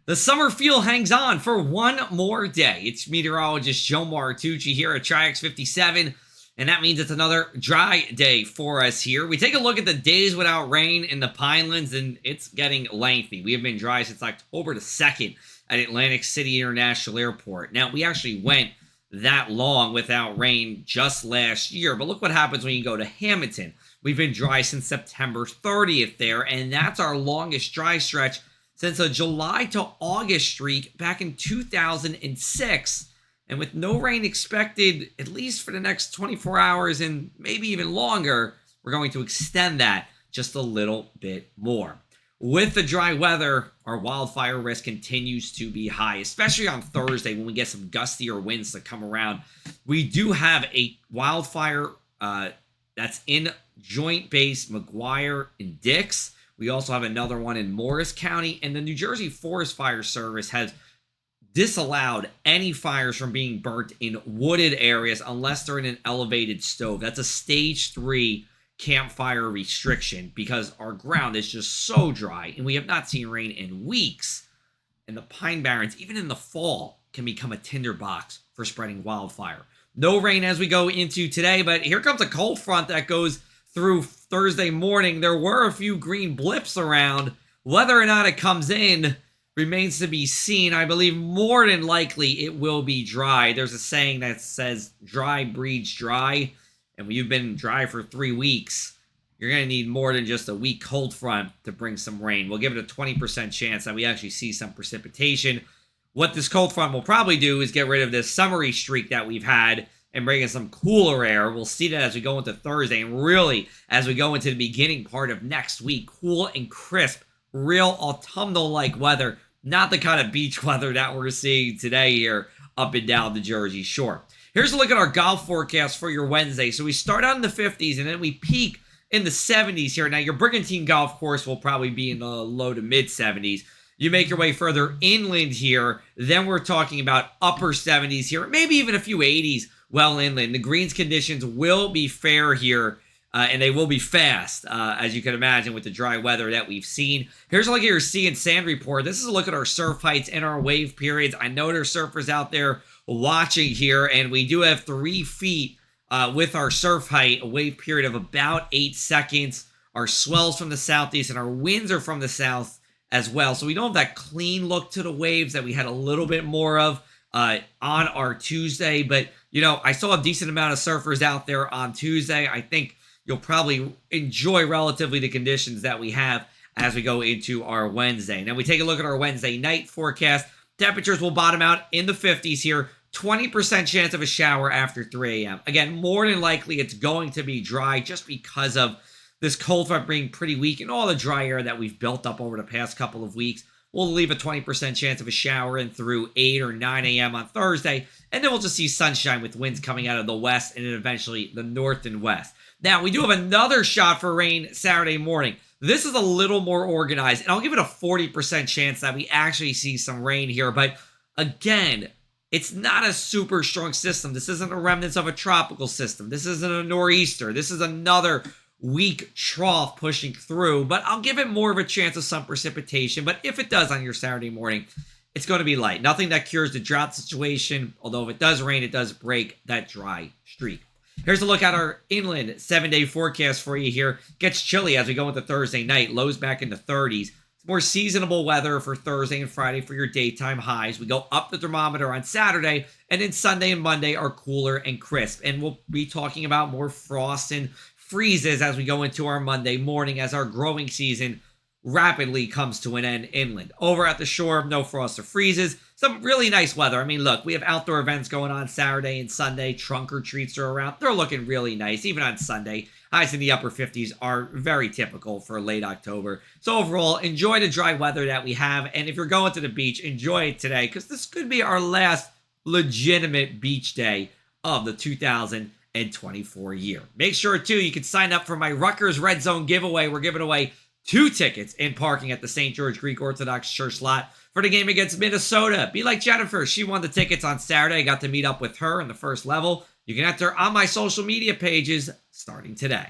The summer feel hangs on for one more day. It's meteorologist Joe Martucci here at Triax 57, and that means it's another dry day for us here. We take a look at the days without rain in the Pinelands, and it's getting lengthy. We have been dry since October the 2nd at Atlantic City International Airport. Now, we actually went that long without rain just last year, but look what happens when you go to Hamilton. We've been dry since September 30th there, and that's our longest dry stretch since a July to August streak back in 2006. And with no rain expected, at least for the next 24 hours and maybe even longer, we're going to extend that just a little bit more. With the dry weather, our wildfire risk continues to be high, especially on Thursday when we get some gustier winds that come around. We do have a wildfire that's in Joint Base McGuire and Dix. We also have another one in Morris County, and the New Jersey Forest Fire Service has disallowed any fires from being burnt in wooded areas unless they're in an elevated stove. That's a stage 3 campfire restriction because our ground is just so dry, and we have not seen rain in weeks. And the Pine Barrens, even in the fall, can become a tinderbox for spreading wildfire. No rain as we go into today, but here comes a cold front that goes through Thursday morning. There were a few green blips around. Whether or not it comes in remains to be seen. I believe more than likely it will be dry. There's a saying that says dry breeds dry. And when you've been dry for 3 weeks, you're going to need more than just a weak cold front to bring some rain. We'll give it a 20% chance that we actually see some precipitation. What this cold front will probably do is get rid of this summery streak that we've had and bring in some cooler air. We'll see that as we go into Thursday, and really as we go into the beginning part of next week. Cool and crisp, real autumnal-like weather, not the kind of beach weather that we're seeing today here up and down the Jersey Shore. Here's a look at our golf forecast for your Wednesday. So we start out in the 50s, and then we peak in the 70s here. Now, your Brigantine golf course will probably be in the low to mid 70s. You make your way further inland here, then we're talking about upper 70s here, maybe even a few 80s well inland. The greens conditions will be fair here, and they will be fast, as you can imagine, with the dry weather that we've seen. Here's a look at your sea and sand report. This is a look at our surf heights and our wave periods. I know there's surfers out there watching here, and we do have 3 feet with our surf height, a wave period of about 8 seconds. Our swells from the southeast and our winds are from the south as well. So we don't have that clean look to the waves that we had a little bit more of on our Tuesday. But, you know, I saw a decent amount of surfers out there on Tuesday. I think you'll probably enjoy relatively the conditions that we have as we go into our Wednesday. Now we take a look at our Wednesday night forecast. Temperatures will bottom out in the 50s here. 20% chance of a shower after 3 a.m. Again, more than likely it's going to be dry just because of this cold front being pretty weak and all the dry air that we've built up over the past couple of weeks. We'll leave a 20% chance of a shower in through 8 or 9 a.m. on Thursday, and then we'll just see sunshine with winds coming out of the west and then eventually the north and west. Now, we do have another shot for rain Saturday morning. This is a little more organized, and I'll give it a 40% chance that we actually see some rain here. But again, it's not a super strong system. This isn't a remnants of a tropical system. This isn't a nor'easter. This is another weak trough pushing through, but I'll give it more of a chance of some precipitation. But if it does on your Saturday morning, it's going to be light. Nothing that cures the drought situation, although if it does rain, it does break that dry streak. Here's a look at our inland 7-day forecast for you here. Gets chilly as we go into Thursday night. Lows back in the 30s. It's more seasonable weather for Thursday and Friday for your daytime highs. We go up the thermometer on Saturday, and then Sunday and Monday are cooler and crisp. And we'll be talking about more frost and freezes as we go into our Monday morning as our growing season rapidly comes to an end inland. Over at the shore, no frost or freezes. Some really nice weather. I mean, look, we have outdoor events going on Saturday and Sunday. Trunk or treats are around. They're looking really nice, even on Sunday. Highs in the upper 50s are very typical for late October. So overall, enjoy the dry weather that we have. And if you're going to the beach, enjoy it today because this could be our last legitimate beach day of the 2024 year. Make sure, too, you can sign up for my Rutgers Red Zone giveaway. We're giving away 2 tickets in parking at the St. George Greek Orthodox Church lot for the game against Minnesota. Be like Jennifer. She won the tickets on Saturday. I got to meet up with her in the first level. You can enter on my social media pages starting today.